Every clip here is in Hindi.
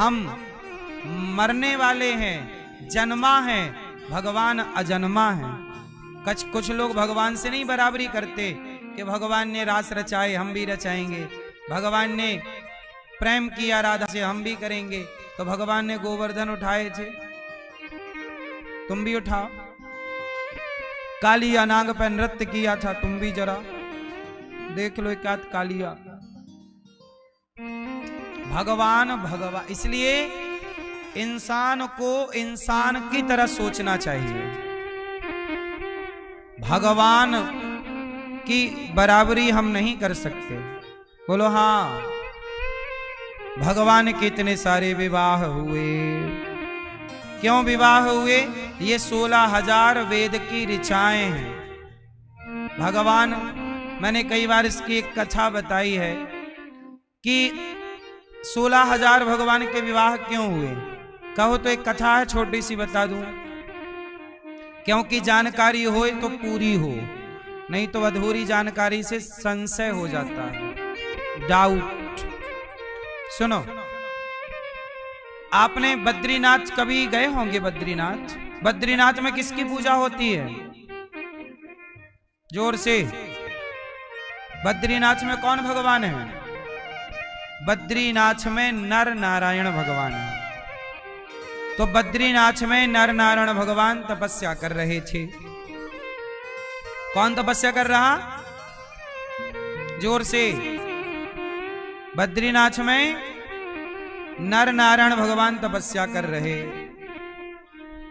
हम मरने वाले हैं, जन्मा है, भगवान अजन्मा है। कुछ लोग भगवान से नहीं बराबरी करते कि भगवान ने रास रचाए हम भी रचाएंगे, भगवान ने प्रेम किया राधा से हम भी करेंगे। तो भगवान ने गोवर्धन उठाए थे, तुम भी उठाओ। कालिया नाग पर नृत्य किया था, तुम भी जरा देख लो क्या कालिया। भगवान भगवान, इसलिए इंसान को इंसान की तरह सोचना चाहिए। भगवान की बराबरी हम नहीं कर सकते। बोलो हाँ। भगवान के इतने सारे विवाह हुए, क्यों विवाह हुए? ये 16,000 वेद की ऋचाएं हैं। भगवान, मैंने कई बार इसकी एक कथा बताई है कि 16,000 भगवान के विवाह क्यों हुए। कहो तो एक कथा है, छोटी सी बता दूं, क्योंकि जानकारी हो तो पूरी हो, नहीं तो अधूरी जानकारी से संशय हो जाता है, डाउट। सुनो, आपने बद्रीनाथ कभी गए होंगे? बद्रीनाथ, बद्रीनाथ में किसकी पूजा होती है? जोर से। बद्रीनाथ में कौन भगवान है? बद्रीनाथ में नर नारायण भगवान है। तो बद्रीनाथ में नर नारायण भगवान तपस्या कर रहे थे। कौन तपस्या कर रहा? जोर से। बद्रीनाथ में नर नारायण भगवान तपस्या कर रहे।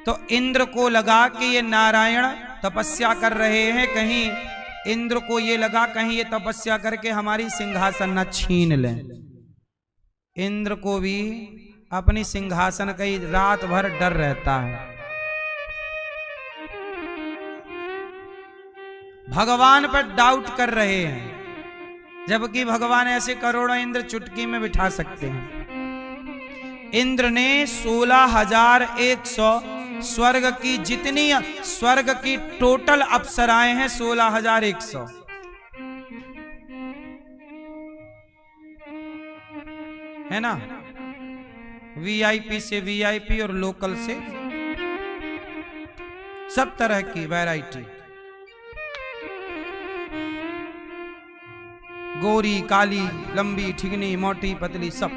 तो इंद्र को लगा कि ये नारायण तपस्या कर रहे हैं, कहीं इंद्र को ये लगा कहीं ये तपस्या करके हमारी सिंहासन न छीन लें। इंद्र को भी अपनी सिंहासन का ही रात भर डर रहता है। भगवान पर डाउट कर रहे हैं, जबकि भगवान ऐसे करोड़ों इंद्र चुटकी में बिठा सकते हैं। इंद्र ने 16,100 स्वर्ग की जितनी स्वर्ग की टोटल अप्सराएं हैं 16,100, है ना? वीआईपी से वीआईपी और लोकल से सब तरह की वैरायटी, गोरी काली लंबी ठिगनी मोटी पतली, सब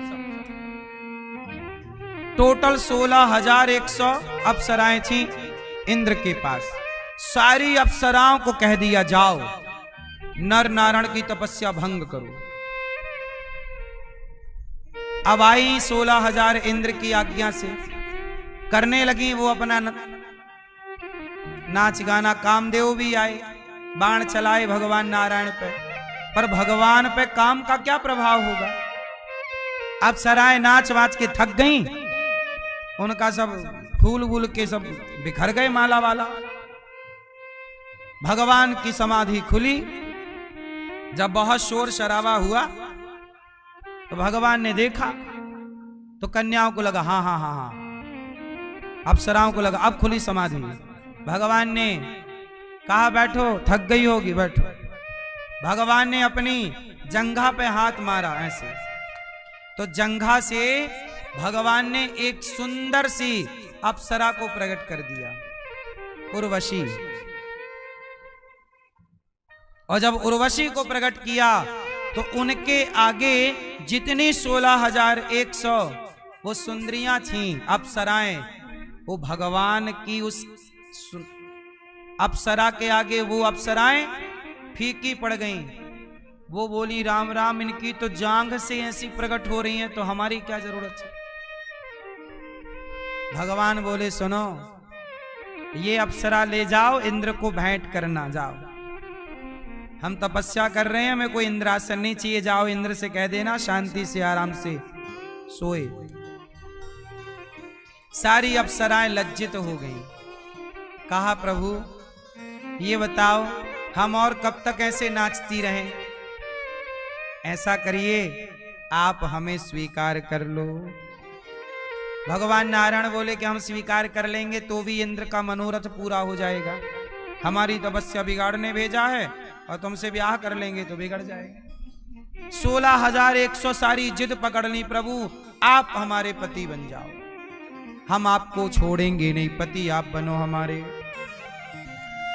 टोटल 16,100 अप्सराएं थी इंद्र के पास। सारी अप्सराओं को कह दिया जाओ नर नारायण की तपस्या भंग करो। अब आई 16,000 इंद्र की आज्ञा से करने लगी वो अपना नाच गाना। कामदेव भी आए, बाण चलाए भगवान नारायण पे, पर भगवान पे काम का क्या प्रभाव होगा? अप्सराएं नाच वाच के थक गईं, उनका सब फूल वूल के सब बिखर गए माला वाला। भगवान की समाधि खुली। जब बहुत शोर शराबा हुआ तो भगवान ने देखा तो कन्याओं को लगा हाँ हाँ हाँ हाँ, अप्सराओं को लगा अब खुली समाधि। भगवान ने कहा बैठो, थक गई होगी बैठो। भगवान ने अपनी जंघा पे हाथ मारा ऐसे, तो जंघा से भगवान ने एक सुंदर सी अप्सरा को प्रकट कर दिया, उर्वशी। और जब उर्वशी को प्रकट किया तो उनके आगे जितनी 16,100 वो सुंदरियां थीं, अप्सराएं, वो भगवान की उस अप्सरा के आगे वो अप्सराएं फीकी पड़ गईं। वो बोली राम राम, इनकी तो जांघ से ऐसी प्रकट हो रही हैं तो हमारी क्या जरूरत है। भगवान बोले सुनो, ये अप्सरा ले जाओ, इंद्र को भेंट करना जाओ। हम तपस्या कर रहे हैं, हमें कोई इंद्रासन नहीं चाहिए, जाओ इंद्र से कह देना शांति से आराम से सोए। सारी अप्सराएं लज्जित हो गईं। कहा प्रभु ये बताओ हम और कब तक ऐसे नाचती रहें? ऐसा करिए आप हमें स्वीकार कर लो। भगवान नारायण बोले कि हम स्वीकार कर लेंगे तो भी इंद्र का मनोरथ पूरा हो जाएगा। हमारी तपस्या बिगाड़ने भेजा है और तुमसे ब्याह कर लेंगे तो बिगड़ जाएगा। 16,100 सारी जिद पकड़ ली प्रभु, आप हमारे पति बन जाओ, हम आपको छोड़ेंगे नहीं, पति आप बनो हमारे।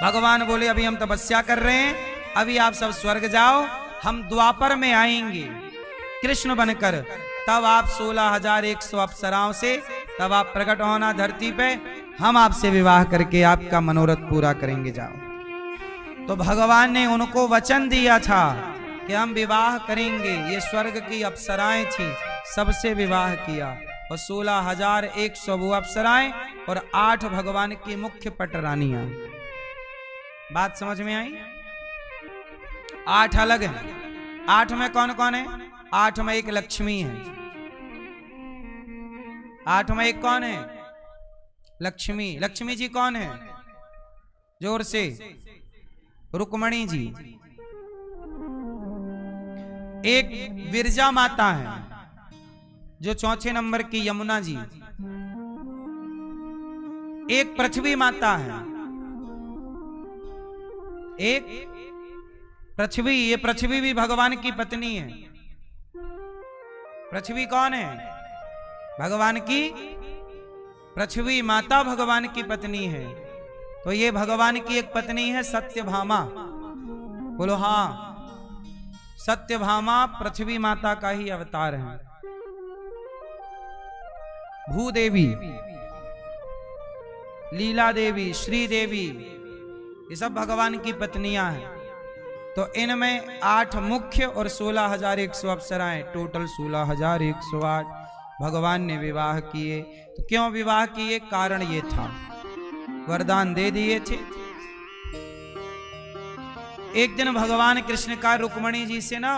भगवान बोले अभी हम तपस्या कर रहे हैं, अभी आप सब स्वर्ग जाओ, हम द्वापर में आएंगे कृष्ण बनकर, तब आप 16,100 अप्सराओं से तब आप प्रकट होना धरती पे, हम आपसे विवाह करके आपका मनोरथ पूरा करेंगे, जाओ। तो भगवान ने उनको वचन दिया था कि हम विवाह करेंगे। ये स्वर्ग की अप्सराएं थी, सबसे विवाह किया, और 16,100 वो अप्सराएं और 8 भगवान की मुख्य पटरानियां। बात समझ में आई? 8 अलग हैं। 8 में कौन कौन है? 8 में एक लक्ष्मी है। 8 में एक कौन है? लक्ष्मी। लक्ष्मी जी कौन है? जोर से, रुक्मणी जी। एक विरजा माता है जो 4 नंबर की यमुना जी। एक पृथ्वी माता है, एक पृथ्वी, ये पृथ्वी भी भगवान की पत्नी है। पृथ्वी कौन है? भगवान की पृथ्वी माता भगवान की पत्नी है। तो ये भगवान की एक पत्नी है सत्यभामा। बोलो हाँ, सत्यभामा पृथ्वी माता का ही अवतार है। भूदेवी, लीला देवी, श्री देवी, ये सब भगवान की पत्नियां हैं। तो इनमें 8 मुख्य और 16,100 अप्सराएं, टोटल 16,108 भगवान ने विवाह किए। तो क्यों विवाह किए? कारण ये था, वरदान दे दिए थे। एक दिन भगवान कृष्ण का रुक्मणी जी से ना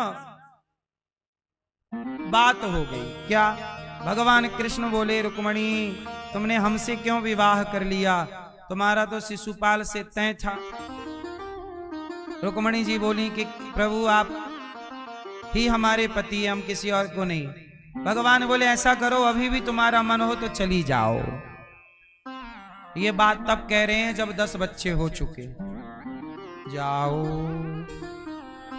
बात हो गई। क्या? भगवान कृष्ण बोले रुक्मणी तुमने हमसे क्यों विवाह कर लिया? तुम्हारा तो शिशुपाल से तय था। रुक्मणी जी बोली कि प्रभु आप ही हमारे पति हैं, हम किसी और को नहीं। भगवान बोले ऐसा करो, अभी भी तुम्हारा मन हो तो चली जाओ। ये बात तब कह रहे हैं जब 10 बच्चे हो चुके। जाओ।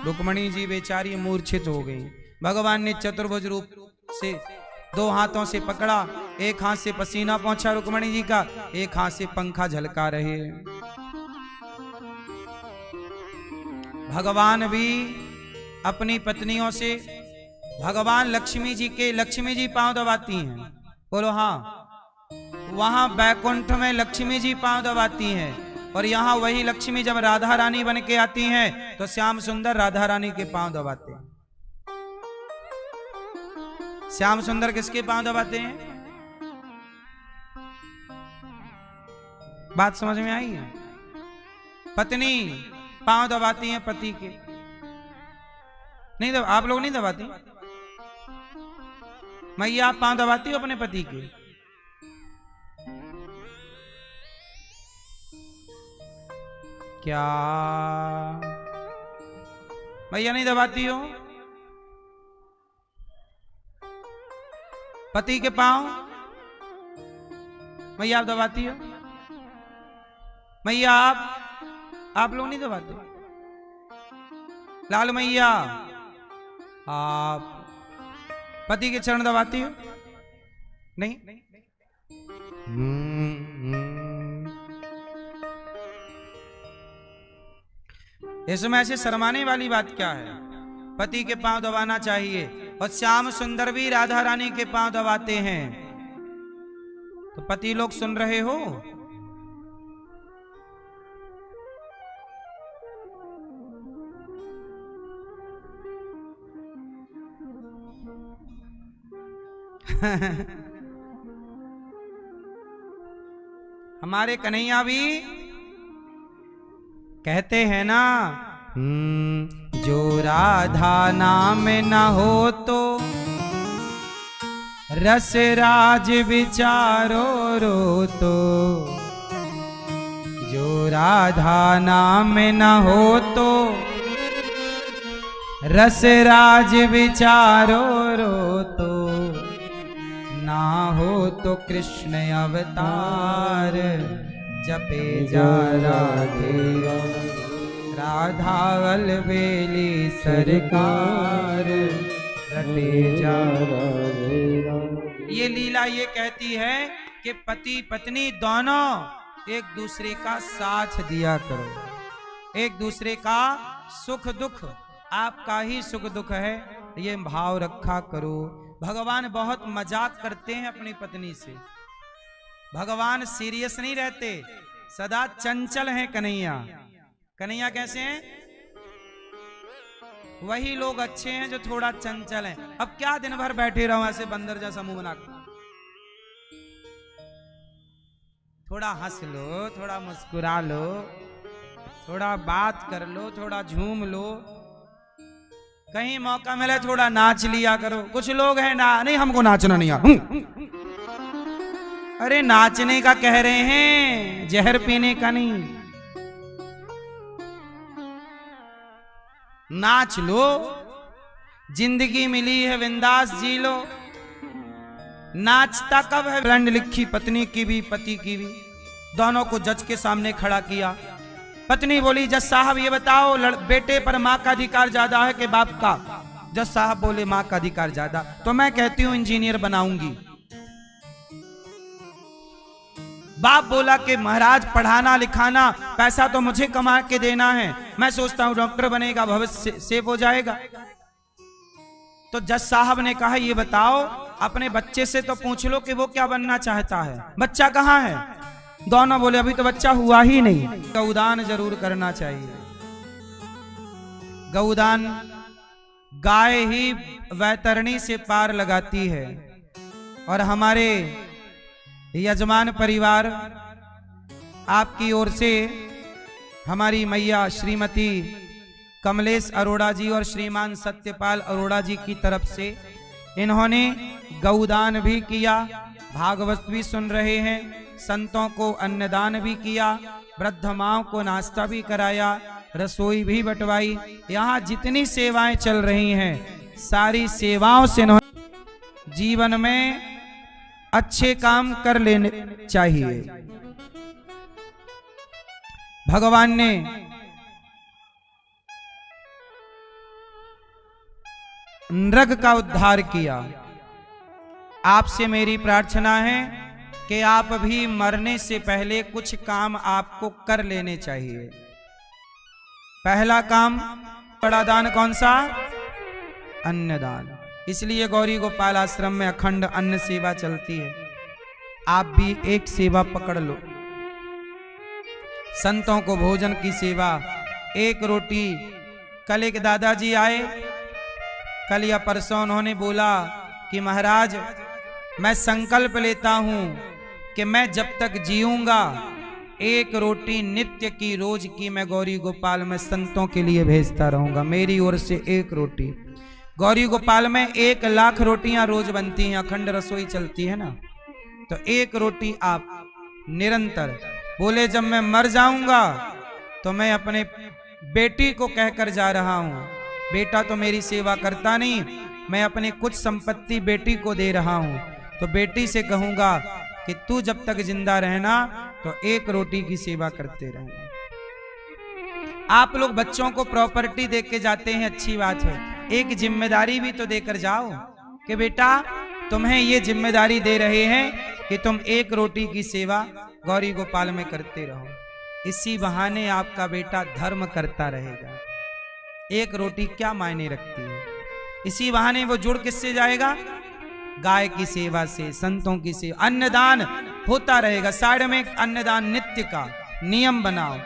रुक्मणी जी बेचारी मूर्छित हो गई। भगवान ने चतुर्भुज रूप से 2 हाथों से पकड़ा, एक हाथ से पसीना पहुंचा रुक्मणी जी का, एक हाथ से पंखा झलका रहे। भगवान भी अपनी पत्नियों से, भगवान लक्ष्मी जी पांव दबाती हैं। बोलो हाँ, वहां बैकुंठ में लक्ष्मी जी पांव दबाती हैं, और यहां वही लक्ष्मी जब राधा रानी बन के आती हैं तो श्याम सुंदर राधा रानी के पांव दबाते हैं। श्याम सुंदर किसके पांव दबाते हैं? बात समझ में आई है? पत्नी पांव दबाती हैं पति के। नहीं दब, आप लोग नहीं दबाती? मैया आप पांव दबाती हो अपने पति के? क्या मैया नहीं दबाती हो पति के पांव? मैया आप दबाती हो? मैया आप लोग नहीं दबाते? लाल मैया आप पति के चरण दबाती हो? नहीं? इसमें ऐसे शर्माने वाली बात क्या है? पति के पांव दबाना चाहिए। और श्याम सुंदर भी राधा रानी के पांव दबाते हैं। तो पति लोग सुन रहे हो? हमारे कन्हैया भी कहते हैं ना, जो राधा नाम न हो तो रस राज विचारो रो तो। जो राधा नाम न हो तो रस राज विचारो रो तो। ना हो तो कृष्ण अवतार जपे जा राधे राधा अलबेली सरकार। रटे जा। ये लीला ये कहती है कि पति पत्नी दोनों एक दूसरे का साथ दिया करो, एक दूसरे का सुख दुख, आपका ही सुख दुख है, ये भाव रखा करो। भगवान बहुत मजाक करते हैं अपनी पत्नी से, भगवान सीरियस नहीं रहते, सदा चंचल हैं कन्हैया। कन्हैया कैसे हैं? वही लोग अच्छे हैं जो थोड़ा चंचल हैं। अब क्या दिन भर बैठे रहो ऐसे बंदर जैसा मुंह बना, थोड़ा हंस लो, थोड़ा मुस्कुरा लो, थोड़ा बात कर लो, थोड़ा झूम लो, कहीं मौका मिले थोड़ा नाच लिया करो। कुछ लोग हैं ना, नहीं हमको नाचना नहीं आता। अरे नाचने का कह रहे हैं, जहर पीने का नहीं। नाच लो, जिंदगी मिली है बिंदास जी लो। नाचता कब है? ब्लंड लिखी पत्नी की भी पति की भी, दोनों को जज के सामने खड़ा किया। पत्नी बोली जज साहब ये बताओ बेटे पर माँ का अधिकार ज्यादा है कि बाप का? जज साहब बोले माँ का अधिकार ज्यादा। तो मैं कहती हूँ इंजीनियर बनाऊंगी। बाप बोला कि महाराज पढ़ाना लिखाना पैसा तो मुझे कमा के देना है, मैं सोचता हूं डॉक्टर बनेगा, भविष्य सेफ हो जाएगा। तो जज साहब ने कहा ये बताओ अपने बच्चे से तो पूछ लो कि वो क्या बनना चाहता है, बच्चा कहाँ है? दोनों बोले अभी तो बच्चा हुआ ही नहीं। गौदान जरूर करना चाहिए। गौदान गाय ही वैतरणी से पार लगाती है। और हमारे यजमान परिवार आपकी ओर से हमारी मैया श्रीमती कमलेश अरोड़ा जी और श्रीमान सत्यपाल अरोड़ा जी की तरफ से इन्होंने गौदान भी किया, भागवत भी सुन रहे हैं, संतों को अन्नदान भी किया, वृद्ध माओं को नाश्ता भी कराया, रसोई भी बंटवाई। यहाँ जितनी सेवाएं चल रही हैं सारी सेवाओं से इन्होंने जीवन में अच्छे काम कर लेने चाहिए। भगवान ने नरक का उद्धार किया। आपसे मेरी प्रार्थना है कि आप भी मरने से पहले कुछ काम आपको कर लेने चाहिए। पहला काम बड़ा दान कौन सा? अन्नदान। इसलिए गौरी गोपाल आश्रम में अखंड अन्न सेवा चलती है। आप भी एक सेवा पकड़ लो, संतों को भोजन की सेवा, एक रोटी। कल एक दादाजी आए, कल या परसों उन्होंने बोला कि महाराज मैं संकल्प लेता हूं कि मैं जब तक जीऊंगा एक रोटी नित्य की रोज की मैं गौरी गोपाल में संतों के लिए भेजता रहूंगा। मेरी ओर से एक रोटी। गौरी गोपाल में 1 लाख रोटियां रोज बनती हैं, अखंड रसोई चलती है ना। तो एक रोटी आप निरंतर बोले जब मैं मर जाऊंगा तो मैं अपने बेटी को कहकर जा रहा हूं, बेटा तो मेरी सेवा करता नहीं, मैं अपनी कुछ संपत्ति बेटी को दे रहा हूं। तो बेटी से कहूंगा कि तू जब तक जिंदा रहना तो एक रोटी की सेवा करते रहना। आप लोग बच्चों को प्रॉपर्टी दे के जाते हैं, अच्छी बात है, एक जिम्मेदारी भी तो देकर जाओ कि बेटा तुम्हें ये जिम्मेदारी दे रहे हैं कि तुम एक रोटी की सेवा गौरी गोपाल में करते रहो। इसी बहाने आपका बेटा धर्म करता रहेगा। एक रोटी क्या मायने रखती है? इसी बहाने वो जुड़ किससे जाएगा? गाय की सेवा से, संतों की सेवा। अन्नदान होता रहेगा, साइड में एक अन्नदान नित्य का नियम बनाओ।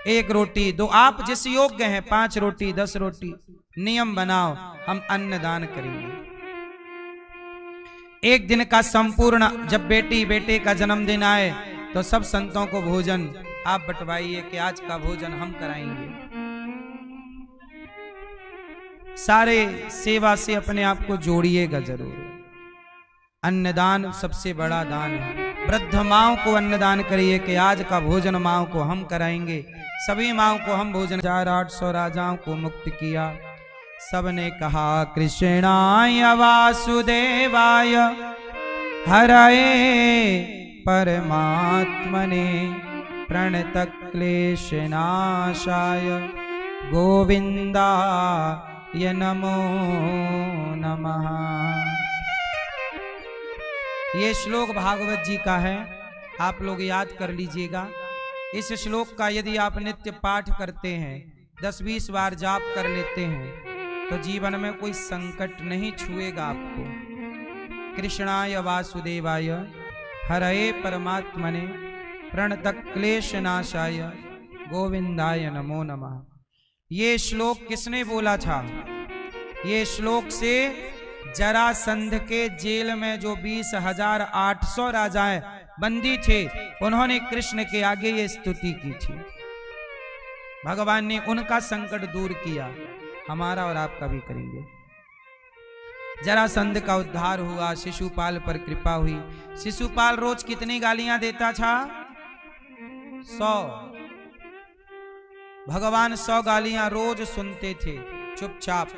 एक रोटी दो, आप जिस योग्य हैं 5 रोटी 10 रोटी नियम बनाओ, हम अन्नदान करेंगे। एक दिन का संपूर्ण, जब बेटी बेटे का जन्मदिन आए तो सब संतों को भोजन आप बंटवाइए कि आज का भोजन हम कराएंगे। सारे सेवा से अपने आप को जोड़िएगा जरूर। अन्नदान सबसे बड़ा दान है। वृद्ध माओं को अन्नदान करिए कि आज का भोजन माओं को हम कराएंगे। सभी माओं को हम भोजन। 800 राजाओं को मुक्त किया। सबने कहा कृष्णाय वासुदेवाय हरये परमात्मने प्रणतक्लेशनाशाय गोविंदा ये नमो नमः। ये श्लोक भागवत जी का है, आप लोग याद कर लीजिएगा। इस श्लोक का यदि आप नित्य पाठ करते हैं, 10-20 बार जाप कर लेते हैं, तो जीवन में कोई संकट नहीं छुएगा आपको। कृष्णाय वासुदेवाय हरये परमात्मने प्रणतः क्लेशनाशाय गोविंदाय नमो नमः। ये श्लोक किसने बोला था? ये श्लोक से जरासंध के जेल में जो 20,800 राजाएं बंदी थे, उन्होंने कृष्ण के आगे ये स्तुति की थी। भगवान ने उनका संकट दूर किया, हमारा और आपका भी करेंगे। जरासंध का उद्धार हुआ, शिशुपाल पर कृपा हुई। शिशुपाल रोज कितनी गालियां देता था? 100। भगवान 100 गालियां रोज सुनते थे चुपचाप।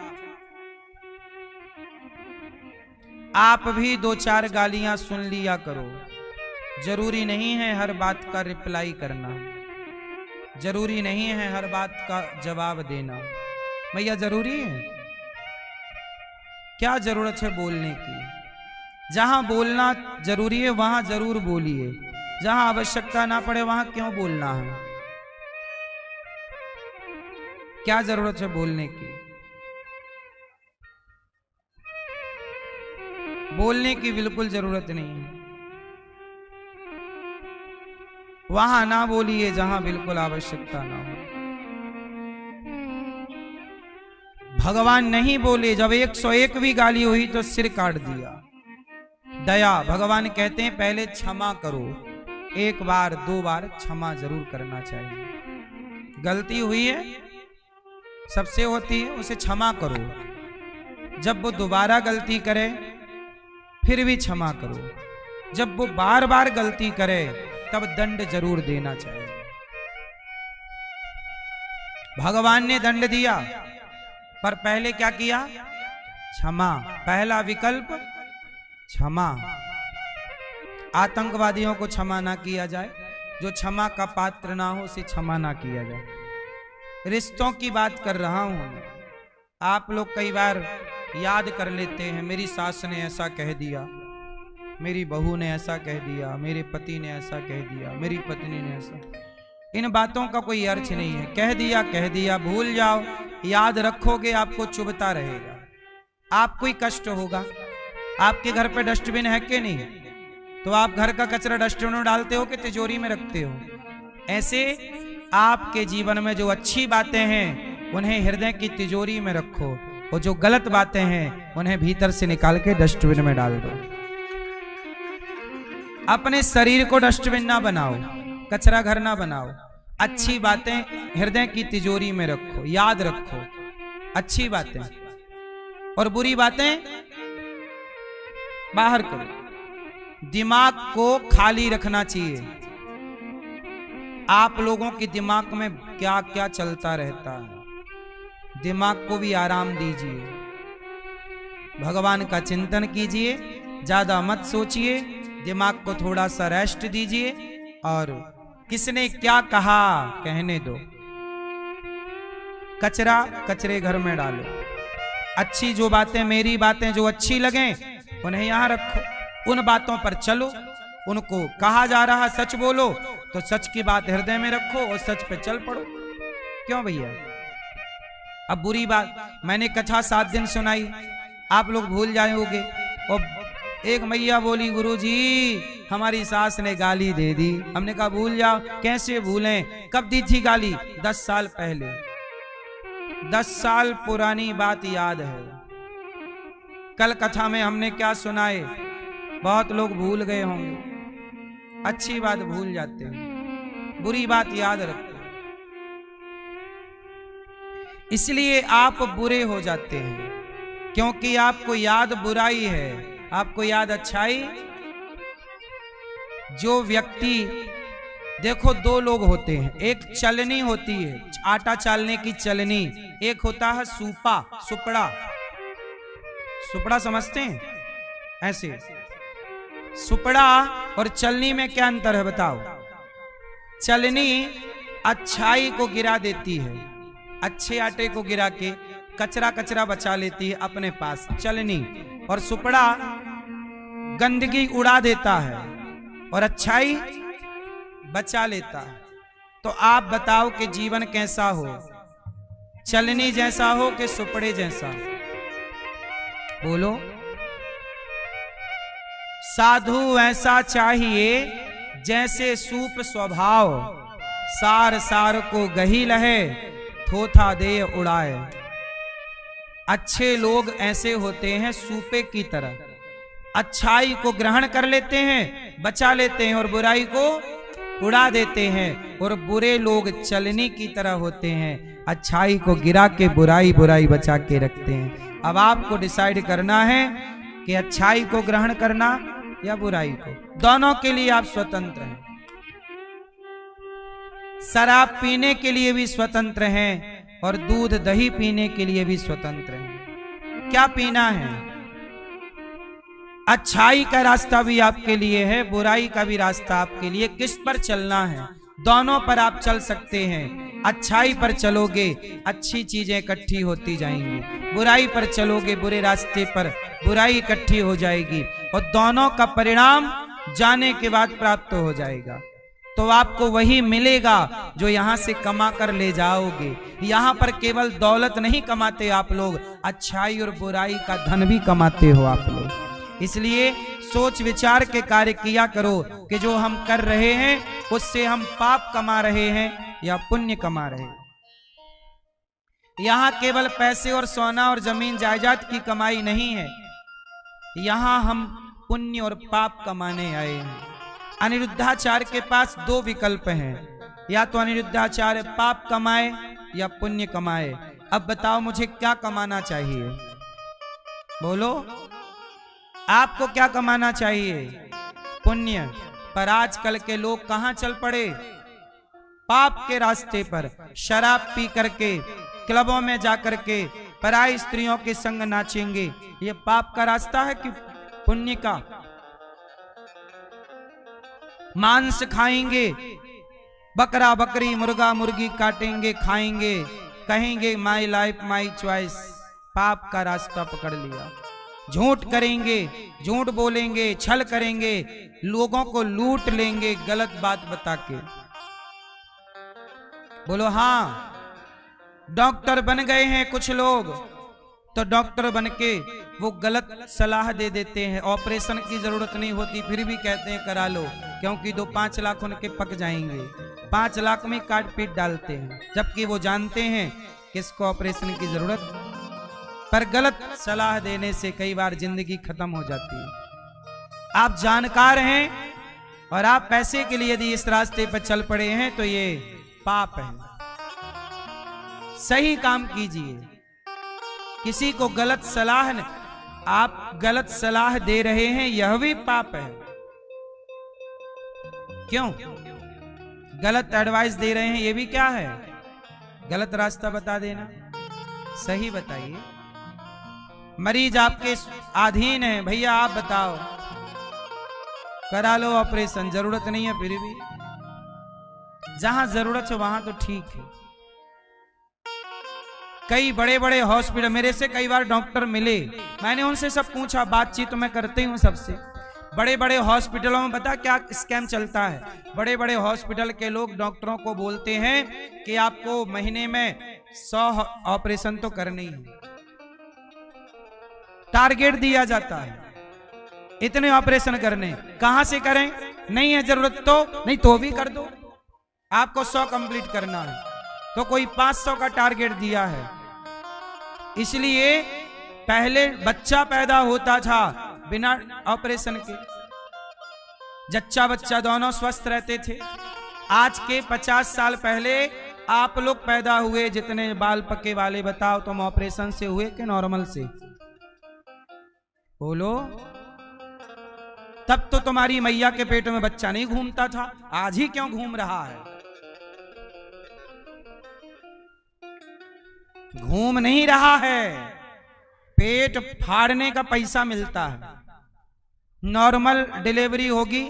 आप भी 2-4 गालियां सुन लिया करो। जरूरी नहीं है हर बात का रिप्लाई करना, जरूरी नहीं है हर बात का जवाब देना। भैया जरूरी है? क्या जरूरत है बोलने की? जहां बोलना जरूरी है वहां जरूर बोलिए, जहां आवश्यकता ना पड़े वहां क्यों बोलना है? क्या जरूरत है बोलने की? बोलने की बिल्कुल जरूरत नहीं है। वहां ना बोलिए जहां बिल्कुल आवश्यकता ना हो। भगवान नहीं बोले, जब 101 भी गाली हुई तो सिर काट दिया। दया, भगवान कहते हैं पहले क्षमा करो। 1 बार 2 बार क्षमा जरूर करना चाहिए। गलती हुई है, सबसे होती है, उसे क्षमा करो। जब वो दोबारा गलती करे फिर भी क्षमा करो। जब वो बार बार गलती करे तब दंड जरूर देना चाहिए। भगवान ने दंड दिया, पर पहले क्या किया? क्षमा। पहला विकल्प क्षमा। आतंकवादियों को क्षमा ना किया जाए, जो क्षमा का पात्र ना हो उसे क्षमा ना किया जाए। रिश्तों की बात कर रहा हूं। आप लोग कई बार याद कर लेते हैं, मेरी सास ने ऐसा कह दिया, मेरी बहू ने ऐसा कह दिया, मेरे पति ने ऐसा कह दिया, मेरी पत्नी ने ऐसा। इन बातों का कोई अर्थ नहीं है। कह दिया, भूल जाओ। याद रखोगे आपको चुभता रहेगा, आपको ही कष्ट होगा। आपके घर पे डस्टबिन है कि नहीं? तो आप घर का कचरा डस्टबिन में डालते हो कि तिजोरी में रखते हो? ऐसे आपके जीवन में जो अच्छी बातें हैं उन्हें हृदय की तिजोरी में रखो, और जो गलत बातें हैं उन्हें भीतर से निकाल के डस्टबिन में डाल दो। अपने शरीर को डस्टबिन ना बनाओ, कचरा घर ना बनाओ। अच्छी बातें हृदय की तिजोरी में रखो, याद रखो अच्छी बातें, और बुरी बातें बाहर करो। दिमाग को खाली रखना चाहिए। आप लोगों के दिमाग में क्या क्या चलता रहता है, दिमाग को भी आराम दीजिए। भगवान का चिंतन कीजिए, ज्यादा मत सोचिए, दिमाग को थोड़ा सा रेस्ट दीजिए, और किसने क्या कहा कहने दो। कचरा कचरे घर में डालो। अच्छी जो बातें, मेरी बातें जो अच्छी लगे उन्हें यहां रखो, उन बातों पर चलो। उनको कहा जा रहा सच बोलो, तो सच की बात हृदय में रखो और सच पे चल पड़ो। क्यों भैया? अब बुरी बात, मैंने कथा 7 दिन सुनाई, आप लोग भूल जाओगे। और एक मैया बोली, गुरुजी हमारी सास ने गाली दे दी। हमने कहा भूल जाओ। कैसे भूलें? कब दी थी गाली? 10 साल पहले। 10 साल पुरानी बात याद है। कल कथा में हमने क्या सुनाए, बहुत लोग भूल गए होंगे। अच्छी बात भूल जाते हैं, बुरी बात याद रखते हैं, इसलिए आप बुरे हो जाते हैं, क्योंकि आपको याद बुराई है, आपको याद अच्छाई। जो व्यक्ति, देखो 2 लोग होते हैं, एक चलनी होती है, आटा चालने की चलनी, एक होता है सूपा, सुपड़ा। सुपड़ा समझते हैं? ऐसे सुपड़ा और चलनी में क्या अंतर है बताओ? चलनी अच्छाई को गिरा देती है, अच्छे आटे को गिरा के कचरा कचरा बचा लेती है अपने पास, चलनी, और सुपड़ा गंदगी उड़ा देता है और अच्छाई बचा लेता है। तो आप बताओ कि जीवन कैसा हो, चलनी जैसा हो कि सुपड़े जैसा? बोलो। साधु ऐसा चाहिए जैसे सूप स्वभाव, सार सार को गही लहे, थोथा दे उड़ाए। अच्छे लोग ऐसे होते हैं सूपे की तरह, अच्छाई को ग्रहण कर लेते हैं, बचा लेते हैं, और बुराई को उड़ा देते हैं। और बुरे लोग चलनी की तरह होते हैं, अच्छाई को गिरा के बुराई बुराई बचा के रखते हैं। अब आपको डिसाइड करना है कि अच्छाई को ग्रहण करना या बुराई को। दोनों के लिए आप स्वतंत्र हैं। शराब पीने के लिए भी स्वतंत्र हैं और दूध दही पीने के लिए भी स्वतंत्र हैं। क्या पीना है? अच्छाई का रास्ता भी आपके लिए है, बुराई का भी रास्ता आपके लिए। किस पर चलना है? दोनों पर आप चल सकते हैं। अच्छाई पर चलोगे, अच्छी चीजें इकट्ठी होती जाएंगी। बुराई पर चलोगे, बुरे रास्ते पर बुराई इकट्ठी हो जाएगी, और दोनों का परिणाम जाने के बाद प्राप्त हो जाएगा। तो आपको वही मिलेगा जो यहां से कमा कर ले जाओगे। यहां पर केवल दौलत नहीं कमाते आप लोग, अच्छाई और बुराई का धन भी कमाते हो आप लोग। इसलिए सोच विचार के कार्य किया करो कि जो हम कर रहे हैं उससे हम पाप कमा रहे हैं या पुण्य कमा रहे हैं। यहां केवल पैसे और सोना और जमीन जायदाद की कमाई नहीं है, यहां हम पुण्य और पाप कमाने आए हैं। अनिरुद्धाचार्य के पास दो विकल्प हैं, या तो अनिरुद्धाचार्य पाप कमाए या पुण्य कमाए। अब बताओ मुझे क्या कमाना चाहिए? बोलो, आपको क्या कमाना चाहिए? पुण्य। पर आजकल के लोग कहां चल पड़े? पाप के रास्ते पर। शराब पी करके, क्लबों में जाकर के पराई स्त्रियों के संग नाचेंगे। ये पाप का रास्ता है कि पुण्य का? मांस खाएंगे, बकरा बकरी मुर्गा मुर्गी काटेंगे, खाएंगे, कहेंगे माई लाइफ माई चॉइस। पाप का रास्ता पकड़ लिया। झूठ करेंगे, झूठ बोलेंगे, छल करेंगे, लोगों को लूट लेंगे गलत बात बता के। बोलो हाँ। डॉक्टर बन गए हैं कुछ लोग, तो डॉक्टर बन के वो गलत सलाह दे देते हैं। ऑपरेशन की जरूरत नहीं होती फिर भी कहते हैं करा लो, क्योंकि 2-5 लाख उनके पक जाएंगे। 5 लाख में काट पीट डालते हैं, जबकि वो जानते हैं किसको ऑपरेशन की जरूरत। पर गलत सलाह देने से कई बार जिंदगी खत्म हो जाती है। आप जानकार हैं और आप पैसे के लिए यदि इस रास्ते पर चल पड़े हैं तो ये पाप है। सही काम कीजिए। किसी को गलत सलाह, आप गलत सलाह दे रहे हैं, यह भी पाप है। क्यों? गलत एडवाइस दे रहे हैं, यह भी क्या है? गलत रास्ता बता देना। सही बताइए। मरीज आपके अधीन है, भैया आप बताओ, करा लो ऑपरेशन, जरूरत नहीं है फिर भी। जहां जरूरत है वहां तो ठीक है। कई बड़े बड़े हॉस्पिटल, मेरे से कई बार डॉक्टर मिले, मैंने उनसे सब पूछा, बातचीत तो मैं करती हूँ सबसे। बड़े बड़े हॉस्पिटलों में पता क्या स्कैम चलता है? बड़े बड़े हॉस्पिटल के लोग डॉक्टरों को बोलते हैं कि आपको महीने में 100 ऑपरेशन तो करने ही, टारगेट दिया जाता है इतने ऑपरेशन करने। कहां से करें? नहीं है जरूरत तो नहीं, तो भी कर दो। आपको 100 कंप्लीट करना है तो कोई 500 का टारगेट दिया है। इसलिए पहले बच्चा पैदा होता था बिना ऑपरेशन के, जच्चा बच्चा दोनों स्वस्थ रहते थे। आज के 50 साल पहले आप लोग पैदा हुए, जितने बाल पके वाले बताओ तुम ऑपरेशन से हुए कि नॉर्मल से? बोलो। तब तो तुम्हारी मैया के पेट में बच्चा नहीं घूमता था, आज ही क्यों घूम रहा है? घूम नहीं रहा है, पेट फाड़ने का पैसा मिलता है। नॉर्मल डिलीवरी होगी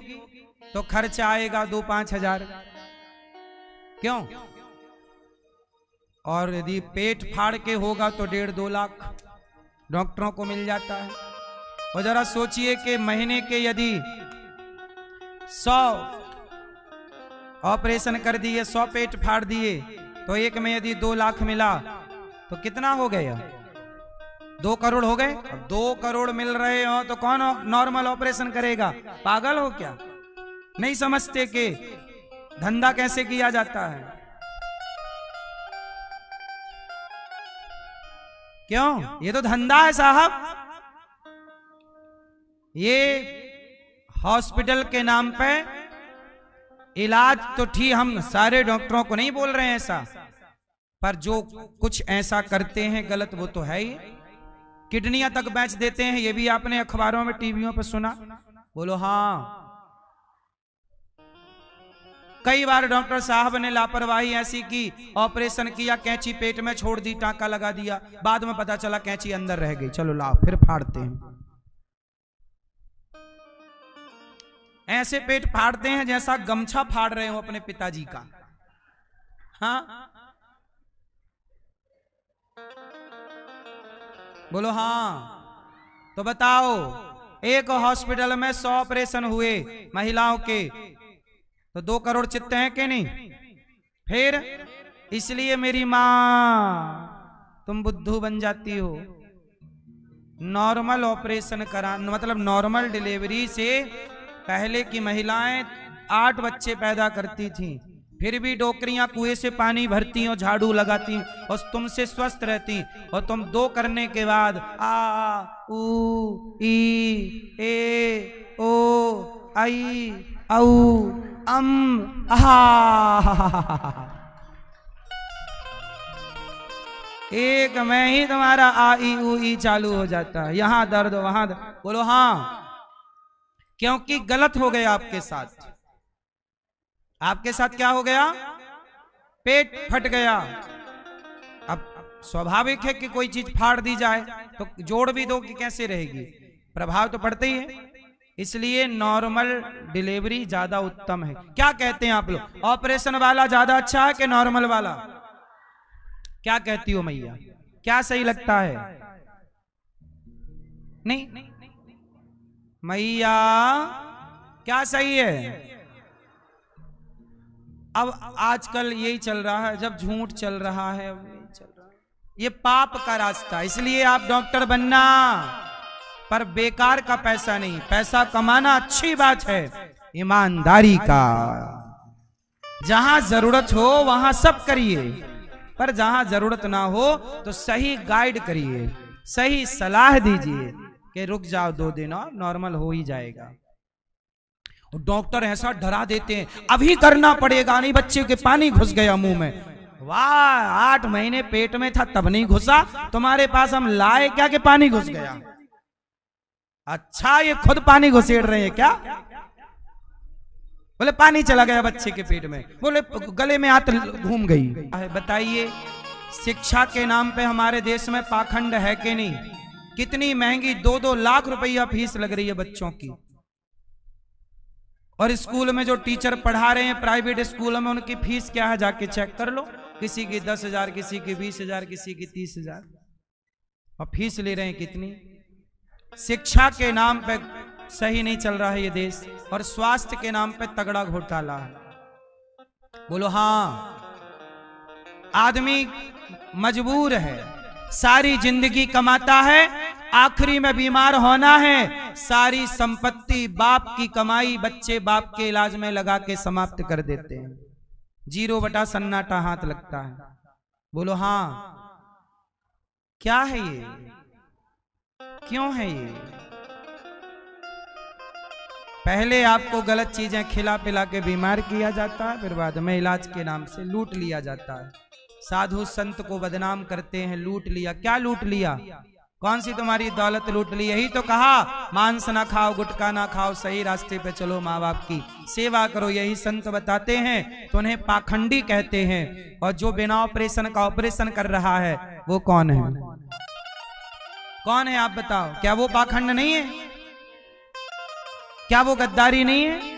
तो खर्चा आएगा 2-5 हजार। क्यों? और यदि पेट फाड़ के होगा तो 1.5-2 लाख डॉक्टरों को मिल जाता है। और जरा सोचिए कि महीने के यदि 100 ऑपरेशन कर दिए, 100 पेट फाड़ दिए, तो एक में यदि 2 लाख मिला तो कितना हो गया? 2 करोड़ हो गए। अब 2 करोड़ मिल रहे हो तो कौन नॉर्मल ऑपरेशन करेगा? पागल हो क्या? नहीं समझते कि धंधा कैसे किया जाता है? क्यों? ये तो धंधा है साहब। ये हॉस्पिटल के नाम पे इलाज तो ठीक, हम सारे डॉक्टरों को नहीं बोल रहे हैं ऐसा, पर जो कुछ ऐसा करते हैं गलत वो तो है ही। किडनियां तक बेच देते हैं, ये भी आपने अखबारों में टीवियों पर सुना? बोलो हाँ। कई बार डॉक्टर साहब ने लापरवाही ऐसी की, ऑपरेशन किया, कैंची पेट में छोड़ दी, टांका लगा दिया, बाद में पता चला कैंची अंदर रह गई, चलो लाओ फिर फाड़ते हैं। ऐसे पेट फाड़ते हैं जैसा गमछा फाड़ रहे हो अपने पिताजी का। हाँ बोलो हाँ। तो बताओ, एक हॉस्पिटल में 100 ऑपरेशन हुए महिलाओं के, तो 2 करोड़ चित्ते हैं कि नहीं? फिर इसलिए मेरी मां तुम बुद्धू बन जाती हो। नॉर्मल ऑपरेशन करा, मतलब नॉर्मल डिलीवरी से पहले की महिलाएं 8 बच्चे पैदा करती थीं, फिर भी डोकरियां कुएं से पानी भरती और झाड़ू लगाती और तुमसे स्वस्थ रहती। और तुम 2 करने के बाद आ ऊ ई ए ओ आई औ एक में ही तुम्हारा आ ई ऊ ई चालू हो जाता है, यहां दर्द वहां दर्द। बोलो हाँ। क्योंकि गलत हो गया आपके साथ। आपके साथ क्या हो गया? पेट फट गया। अब स्वाभाविक है कि कोई चीज फाड़ दी जाए तो जोड़ भी दो कि कैसे रहेगी, प्रभाव तो पड़ता ही है। इसलिए नॉर्मल डिलीवरी ज्यादा उत्तम है। क्या कहते हैं आप लोग, ऑपरेशन वाला ज्यादा अच्छा है कि नॉर्मल वाला? क्या कहती हो मैया, क्या सही लगता है? नहीं मैया, क्या सही है? अब आजकल यही चल रहा है, जब झूठ चल रहा है ये पाप का रास्ता। इसलिए आप डॉक्टर बनना, पर बेकार का पैसा नहीं। पैसा कमाना अच्छी बात है, ईमानदारी का। जहां जरूरत हो वहां सब करिए, पर जहां जरूरत ना हो तो सही गाइड करिए, सही सलाह दीजिए कि रुक जाओ 2 दिन और नॉर्मल हो ही जाएगा। डॉक्टर ऐसा डरा देते हैं, अभी करना पड़ेगा, नहीं बच्चे के पानी घुस गया मुंह में। वाह, 8 महीने पेट में था तब नहीं घुसा, तुम्हारे पास हम लाए क्या कि पानी घुस गया? अच्छा, ये खुद पानी घुसेड़ रहे हैं क्या? बोले पानी चला गया बच्चे के पेट में, बोले गले में हाथ घूम गई। बताइए, शिक्षा के नाम पे हमारे देश में पाखंड है कि नहीं? कितनी महंगी 2-2 लाख रुपया फीस लग रही है बच्चों की। और स्कूल में जो टीचर पढ़ा रहे हैं प्राइवेट स्कूलों में, उनकी फीस क्या है जाके चेक कर लो। किसी की 10,000, किसी की 20,000, किसी की 30,000, और फीस ले रहे हैं कितनी। शिक्षा के नाम पे सही नहीं चल रहा है ये देश, और स्वास्थ्य के नाम पे तगड़ा घोटाला है। बोलो हाँ। आदमी मजबूर है, सारी जिंदगी कमाता है, आखिरी में बीमार होना है, सारी संपत्ति बाप की कमाई बच्चे बाप के इलाज में लगा के समाप्त कर देते हैं। 0 बटा सन्नाटा हाथ लगता है। बोलो हाँ। क्या है ये, क्यों है ये? पहले आपको गलत चीजें खिला पिला के बीमार किया जाता है, फिर बाद में इलाज के नाम से लूट लिया जाता है। साधु संत को बदनाम करते हैं, लूट लिया। क्या लूट लिया? कौन सी तुम्हारी दौलत लूट ली? यही तो कहा, मांस ना खाओ, गुटखा ना खाओ, सही रास्ते पे चलो, माँ बाप की सेवा करो, यही संत बताते हैं। तो उन्हें पाखंडी कहते हैं। और जो बिना ऑपरेशन का ऑपरेशन कर रहा है वो कौन है? कौन है आप बताओ? क्या वो पाखंड नहीं है? क्या वो गद्दारी नहीं है?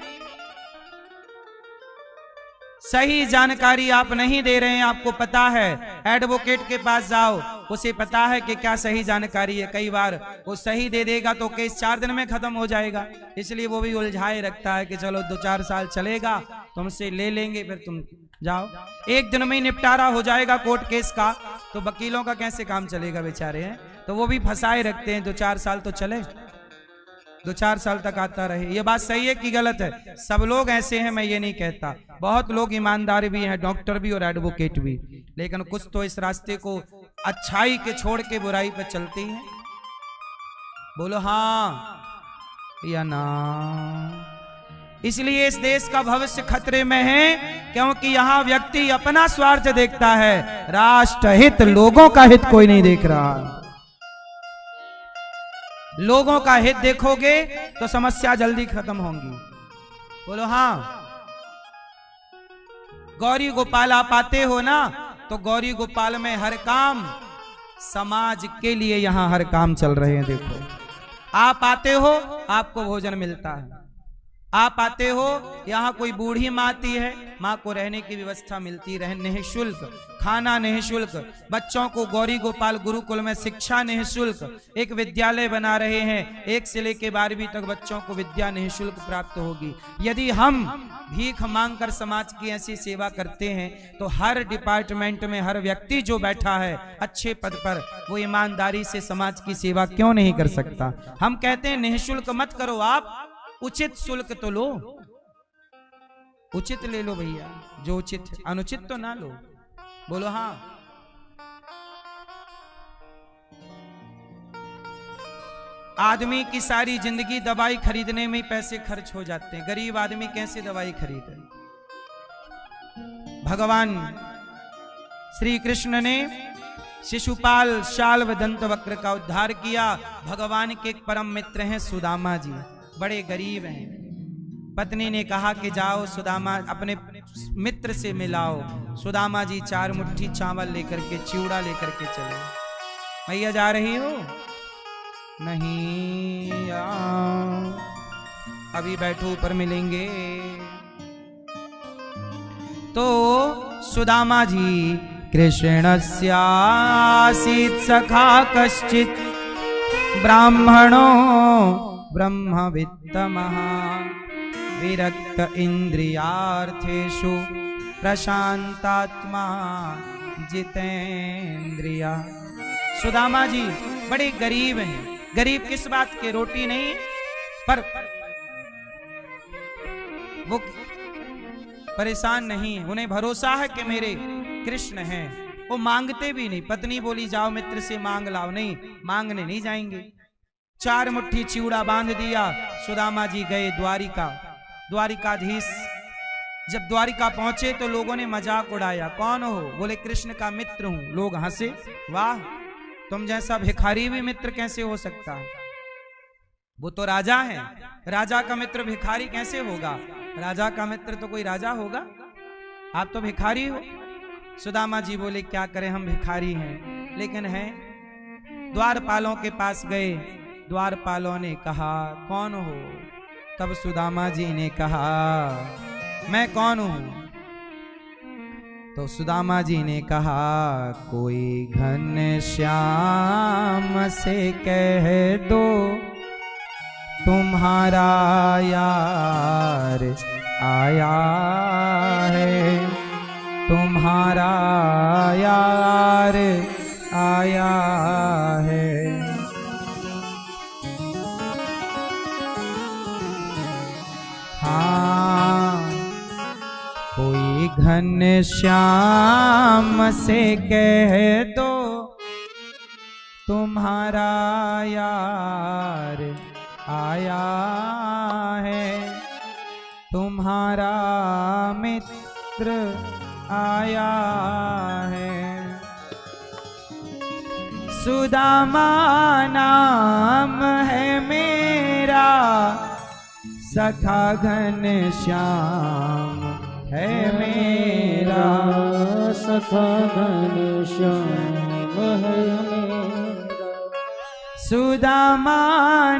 सही जानकारी आप नहीं दे रहे हैं। आपको पता है एडवोकेट के पास जाओ, उसे पता है कि क्या सही जानकारी है। कई बार वो सही दे देगा तो केस 4 दिन में खत्म हो जाएगा, इसलिए वो भी उलझाए रखता है कि चलो 2-4 साल चलेगा, तुमसे ले लेंगे, फिर तुम जाओ। 1 दिन में ही निपटारा हो जाएगा कोर्ट केस का, तो वकीलों का कैसे काम चलेगा बेचारे हैं। तो वो भी फंसाए रखते हैं, 2-4 साल तो चले, 2-4 साल तक आता रहे। ये बात सही है कि गलत है? सब लोग ऐसे हैं, मैं ये नहीं कहता। बहुत लोग ईमानदार भी हैं, डॉक्टर भी और एडवोकेट भी, लेकिन कुछ तो इस रास्ते को अच्छाई के छोड़ के बुराई पर चलते हैं। बोलो हाँ या ना? इसलिए इस देश का भविष्य खतरे में है, क्योंकि यहाँ व्यक्ति अपना स्वार्थ देखता है, राष्ट्र हित, लोगों का हित कोई नहीं देख रहा। लोगों का हित देखोगे तो समस्या जल्दी खत्म होंगी। बोलो हाँ। गौरी गोपाल आप आते हो ना, तो गौरी गोपाल में हर काम समाज के लिए, यहां हर काम चल रहे हैं। देखो, आप आते हो, आपको भोजन मिलता है। आप आते हो, यहाँ कोई बूढ़ी माँ आती है, माँ को रहने की व्यवस्था मिलती है, निःशुल्क खाना, निःशुल्क बच्चों को गौरी गोपाल गुरुकुल में शिक्षा निःशुल्क, एक विद्यालय बना रहे हैं, 1 से लेकर 12वीं तक बच्चों को विद्या निःशुल्क प्राप्त होगी। यदि हम भीख मांगकर समाज की ऐसी सेवा करते हैं, तो हर डिपार्टमेंट में हर व्यक्ति जो बैठा है अच्छे पद पर, वो ईमानदारी से समाज की सेवा क्यों नहीं कर सकता? हम कहते हैं निःशुल्क मत करो, आप उचित शुल्क तो लो, उचित ले लो भैया, जो उचित है, अनुचित तो ना लो। बोलो हाँ। आदमी की सारी जिंदगी दवाई खरीदने में पैसे खर्च हो जाते हैं, गरीब आदमी कैसे दवाई खरीदे? भगवान श्री कृष्ण ने शिशुपाल शाल्व दंत वक्र का उद्धार किया। भगवान के एक परम मित्र हैं सुदामा जी, बड़े गरीब हैं। पत्नी ने कहा कि जाओ सुदामा, अपने मित्र से मिलाओ। सुदामा जी 4 मुट्ठी चावल लेकर के, चिवड़ा लेकर के चले। भैया जा रही हो? नहीं, अभी बैठो, ऊपर मिलेंगे। तो सुदामा जी, कृष्णस्य आसीत् सखा कश्चित् ब्राह्मणो ब्रह्मवित्तमः विरक्त इंद्रियार्थेषु प्रशांतात्मा जितेंद्रिया। सुदामा जी बड़े गरीब हैं। गरीब किस बात के? रोटी नहीं, पर वो परेशान नहीं है, उन्हें भरोसा है कि मेरे कृष्ण हैं। वो मांगते भी नहीं। पत्नी बोली जाओ मित्र से मांग लाओ, नहीं, मांगने नहीं जाएंगे। 4 मुट्ठी चिवड़ा बांध दिया। सुदामा जी गए द्वारिका। द्वारिकाधीश जब द्वारिका पहुंचे तो लोगों ने मजाक उड़ाया। कौन हो? बोले कृष्ण का मित्र हूं। लोग हंसे, वाह, तुम जैसा भिखारी भी मित्र कैसे हो सकता है? वो तो राजा है, राजा का मित्र भिखारी कैसे होगा? राजा का मित्र तो कोई राजा होगा, आप तो भिखारी हो। सुदामा जी बोले क्या करें, हम भिखारी हैं, लेकिन हैं। द्वारपालों के पास गए। द्वारपालों ने कहा कौन हो? तब सुदामा जी ने कहा मैं कौन हूं? तो सुदामा जी ने कहा कोई घनश्याम से कह दो तुम्हारा यार आया है, तुम्हारा यार आया है। हाँ, कोई घनश्याम से कह दो तुम्हारा यार आया है, तुम्हारा मित्र आया है। सुदामा नाम है मेरा, सखा घनश्याम है मेरा, सखा घनश्याम है मेरा। सुदामा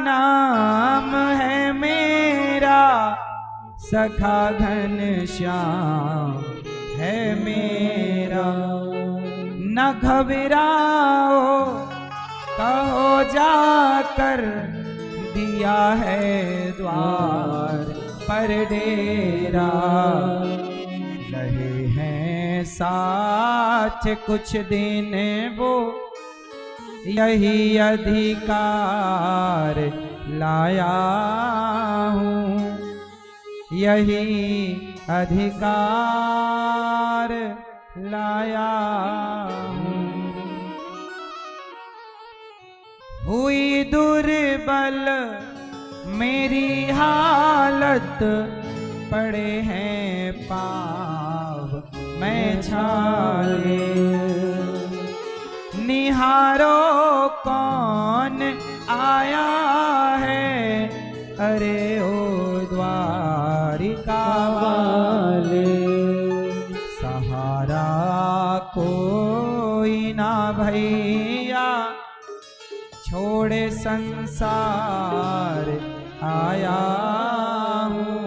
नाम है मेरा, सखा घनश्याम है मेरा। न घबराओ कहो जाकर दिया है द्वार पर डेरा, रहे हैं साथ कुछ दिन वो यही अधिकार लाया हूँ, यही अधिकार लाया हूँ। हुई दुर्बल मेरी हालत, पड़े हैं पाँव मैं छाले, निहारो कौन आया है, अरे ओ द्वारिका वाले, सहारा कोई ना भैया छोड़े संसार आया हूँ,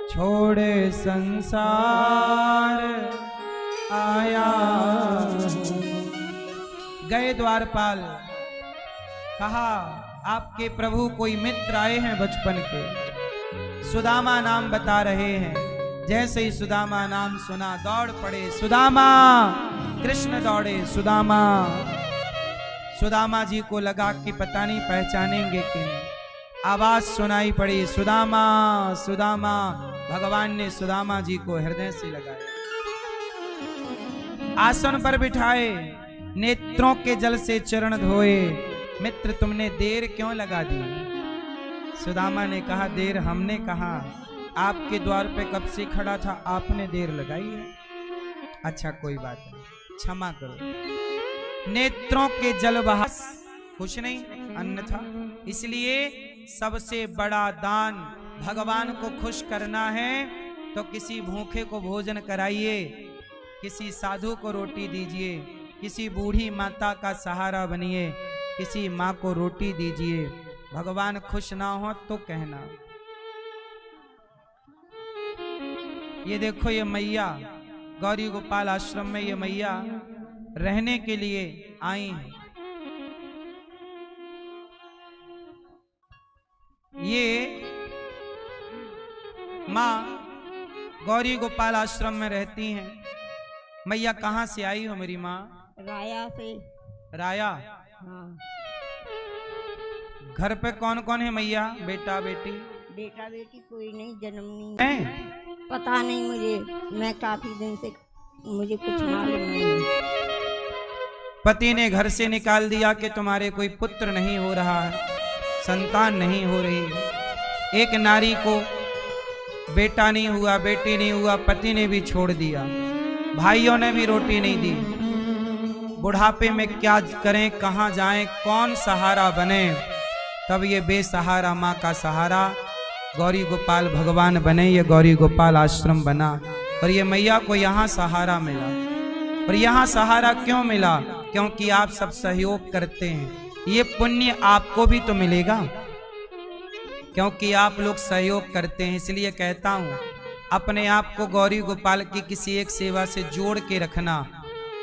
छोड़े संसार आया हूँ। गए द्वारपाल, कहा आपके प्रभु कोई मित्र आए हैं बचपन के, सुदामा नाम बता रहे हैं। जैसे ही सुदामा नाम सुना दौड़ पड़े, सुदामा, कृष्ण दौड़े, सुदामा। सुदामा जी को लगा कि पता नहीं पहचानेंगे कि नहीं, आवाज सुनाई पड़ी, सुदामा सुदामा। भगवान ने सुदामा जी को हृदय से लगाया, आसन पर बिठाए, नेत्रों के जल से चरण धोए। मित्र तुमने देर क्यों लगा दी? सुदामा ने कहा देर हमने कहा, आपके द्वार पे कब से खड़ा था, आपने देर लगाई है। अच्छा कोई बात नहीं, क्षमा करो। नेत्रों के जल बहा कुछ नहीं, अन्न था। इसलिए सबसे बड़ा दान भगवान को खुश करना है तो किसी भूखे को भोजन कराइए, किसी साधु को रोटी दीजिए, किसी बूढ़ी माता का सहारा बनिए, किसी माँ को रोटी दीजिए। भगवान खुश ना हो तो कहना। ये देखो ये मैया गौरी गोपाल आश्रम में ये मैया रहने के लिए आई हैं। ये माँ गौरी गोपाल आश्रम में रहती हैं। मैया कहाँ से आई हो मेरी माँ? राया से। राया? हाँ। घर पे कौन कौन है मैया? बेटा बेटी? बेटा बेटी कोई नहीं, जन्म नहीं है? पता नहीं मुझे, मैं काफी दिन से, मुझे कुछ मालूम नहीं। पति ने घर से निकाल दिया कि तुम्हारे कोई पुत्र नहीं हो रहा है, संतान नहीं हो रही। एक नारी को बेटा नहीं हुआ, बेटी नहीं हुआ, पति ने भी छोड़ दिया, भाइयों ने भी रोटी नहीं दी। बुढ़ापे में क्या करें, कहाँ जाएं, कौन सहारा बने? तब ये बेसहारा माँ का सहारा गौरी गोपाल भगवान बने, ये गौरी गोपाल आश्रम बना। और ये मैया को यहाँ सहारा मिला। और यहाँ सहारा क्यों मिला? क्योंकि आप सब सहयोग करते हैं। ये पुण्य आपको भी तो मिलेगा, क्योंकि आप लोग सहयोग करते हैं। इसलिए कहता हूँ अपने आप को गौरी गोपाल की किसी एक सेवा से जोड़ के रखना।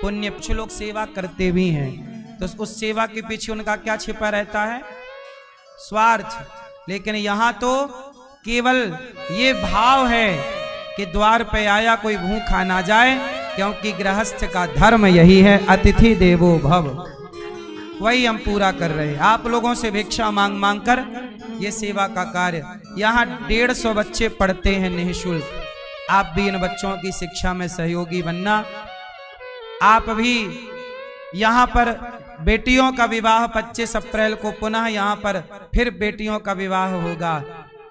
पुण्य, कुछ लोग सेवा करते भी हैं तो उस सेवा के पीछे उनका क्या छिपा रहता है? स्वार्थ। लेकिन यहाँ तो केवल ये भाव है कि द्वार पे आया कोई भूखा ना जाए, क्योंकि गृहस्थ का धर्म यही है, अतिथि देवो भव। वही हम पूरा कर रहे हैं। आप लोगों से भिक्षा मांग मांग कर ये सेवा का कार्य। यहाँ 150 बच्चे पढ़ते हैं निःशुल्क। आप भी इन बच्चों की शिक्षा में सहयोगी बनना। आप भी यहाँ पर बेटियों का विवाह 25 अप्रैल को पुनः यहाँ पर फिर बेटियों का विवाह होगा।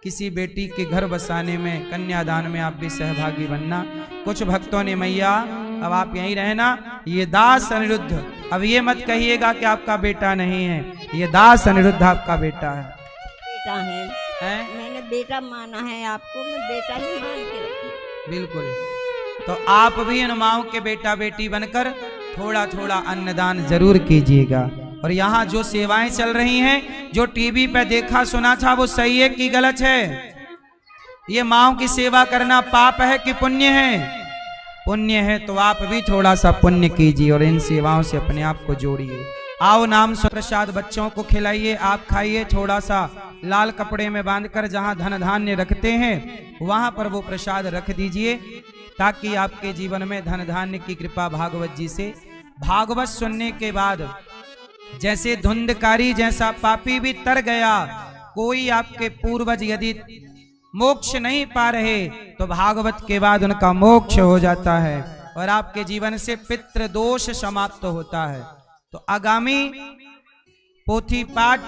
किसी बेटी के घर बसाने में, कन्यादान में आप भी सहभागी बनना। कुछ भक्तों ने मैया अब आप यहीं रहना, ये दास अनिरुद्ध, अब ये मत कहिएगा कि आपका बेटा नहीं है, ये दास अनिरुद्ध आपका बेटा है। बेटा है? मैंने बेटा माना है आपको, मैं बेटा ही मान के रखी। बिल्कुल। तो आप भी इन माओ के बेटा बेटी बनकर थोड़ा थोड़ा अन्नदान जरूर कीजिएगा। और यहाँ जो सेवाएं चल रही हैं, जो टीवी पे देखा सुना था, वो सही है कि गलत है? ये माओ की सेवा करना पाप है कि पुण्य है? पुण्य है तो आप भी थोड़ा सा पुण्य कीजिए और इन सेवाओं से अपने आप को जोड़िए। आओ नाम प्रसाद बच्चों को खिलाइए, आप खाइए, थोड़ा सा लाल कपड़े में बांधकर जहां धन धान्य रखते हैं वहां पर वो प्रसाद रख दीजिए, ताकि आपके जीवन में धन धान्य की कृपा भागवत जी से। भागवत सुनने के बाद जैसे धुंधकारी जैसा पापी भी तर गया, कोई आपके पूर्वज यदि मोक्ष नहीं पा रहे तो भागवत के बाद उनका मोक्ष हो जाता है और आपके जीवन से पितृ दोष समाप्त होता है। तो आगामी पोथी पाठ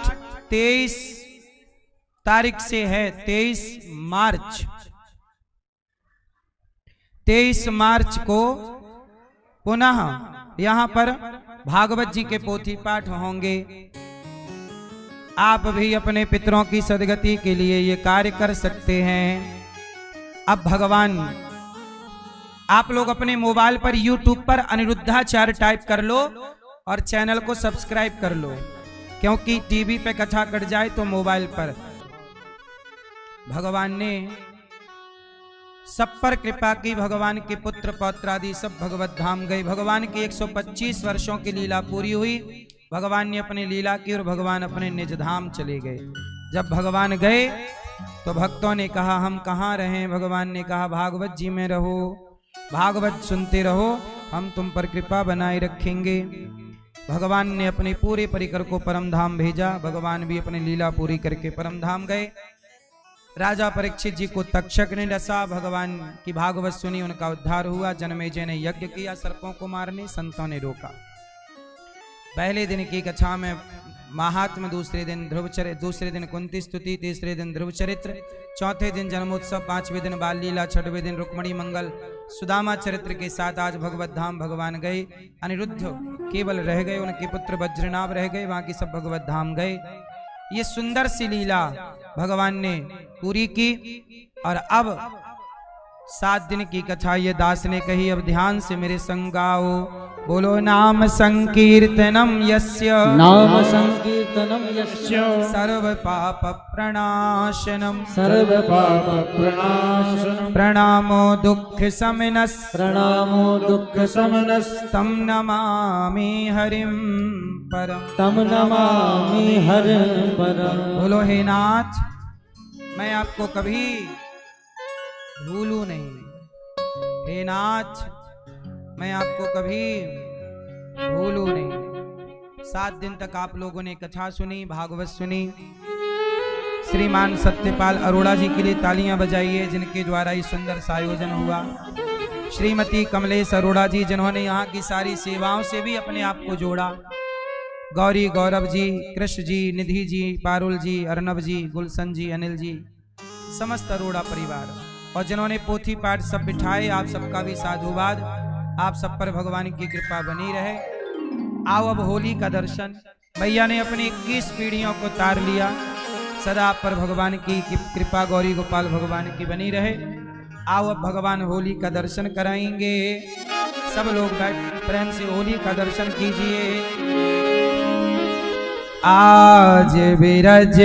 23 तारीख से है, 23 मार्च को पुनः यहाँ पर भागवत जी के पोथी पाठ होंगे। आप भी अपने पितरों की सदगति के लिए ये कार्य कर सकते हैं। अब भगवान, आप लोग अपने मोबाइल पर YouTube पर अनिरुद्धाचार्य टाइप कर लो और चैनल को सब्सक्राइब कर लो, क्योंकि टीवी पे कथा कट जाए तो मोबाइल पर। भगवान ने सब पर कृपा की, भगवान के पुत्र पौत्र आदि सब भगवत धाम गए। भगवान की 125 वर्षों की लीला पूरी हुई, भगवान ने अपनी लीला की और भगवान अपने निज धाम चले गए। जब भगवान गए तो भक्तों ने कहा हम कहाँ रहें? भगवान ने कहा भागवत जी में रहो, भागवत सुनते रहो, हम तुम पर कृपा बनाए रखेंगे। भगवान ने अपने पूरे परिकर को परम धाम भेजा। भगवान भी अपनी लीला पूरी करके परम धाम गए। राजा परीक्षित जी को तक्षक ने डसा, भगवान की भागवत सुनी, उनका उद्धार हुआ। जनमेजय ने यज्ञ किया सर्पों को मारने, संतों ने रोका। पहले दिन की कथा में महात्म, दूसरे दिन ध्रुव चरित्र, दूसरे दिन कुंती स्तुति, तीसरे दिन ध्रुव चरित्र, चौथे दिन जन्मोत्सव, पांचवें दिन बाल लीला, छठवें दिन रुक्मणी मंगल सुदामा चरित्र के साथ आज भगवत धाम भगवान गए। अनिरुद्ध केवल रह गए, उनके पुत्र वज्रनाभ रह गए, बाकी सब भगवत धाम गए। ये सुंदर सी लीला भगवान ने पूरी की। और अब 7 दिन की कथा ये दास ने कही, अब ध्यान से मेरे संग गाओ। बोलो नाम संकीर्तनम यस्य, नाम संकीर्तनम यस्य, सर्व पाप प्रणाशनम, सर्व पाप प्रणाशनम, प्रणामो दुख समनस, प्रणामो दुख समनस, तम नमामि हरिम परम, तम नमामि हरिं परम। बोलो हे नाथ, मैं आपको कभी भूलू नहीं। हे नाथ, मैं आपको कभी भूलू नहीं। 7 दिन तक आप लोगों ने कथा सुनी, भागवत सुनी। श्रीमान सत्यपाल अरोड़ा जी के लिए तालियां बजाइए, जिनके द्वारा ये सुंदर सा आयोजन हुआ। श्रीमती कमलेश अरोड़ा जी, जिन्होंने यहाँ की सारी सेवाओं से भी अपने आप को जोड़ा। गौरी गौरव जी, कृष्ण जी, निधि जी, पारुल जी, अर्नब जी, गुलशन जी, अनिल जी, समस्त अरोड़ा परिवार, और जिन्होंने पोथी पाठ सब बिठाए, आप सबका भी साधुवाद। आप सब पर भगवान की कृपा बनी रहे। आओ अब होली का दर्शन। भैया ने अपनी 21 पीढ़ियों को तार लिया। सदा आप पर भगवान की कृपा गौरी गोपाल भगवान की बनी रहे। आओ अब भगवान होली का दर्शन कराएंगे। सब लोग बैठ प्रेम से होली का दर्शन कीजिए। आज विरज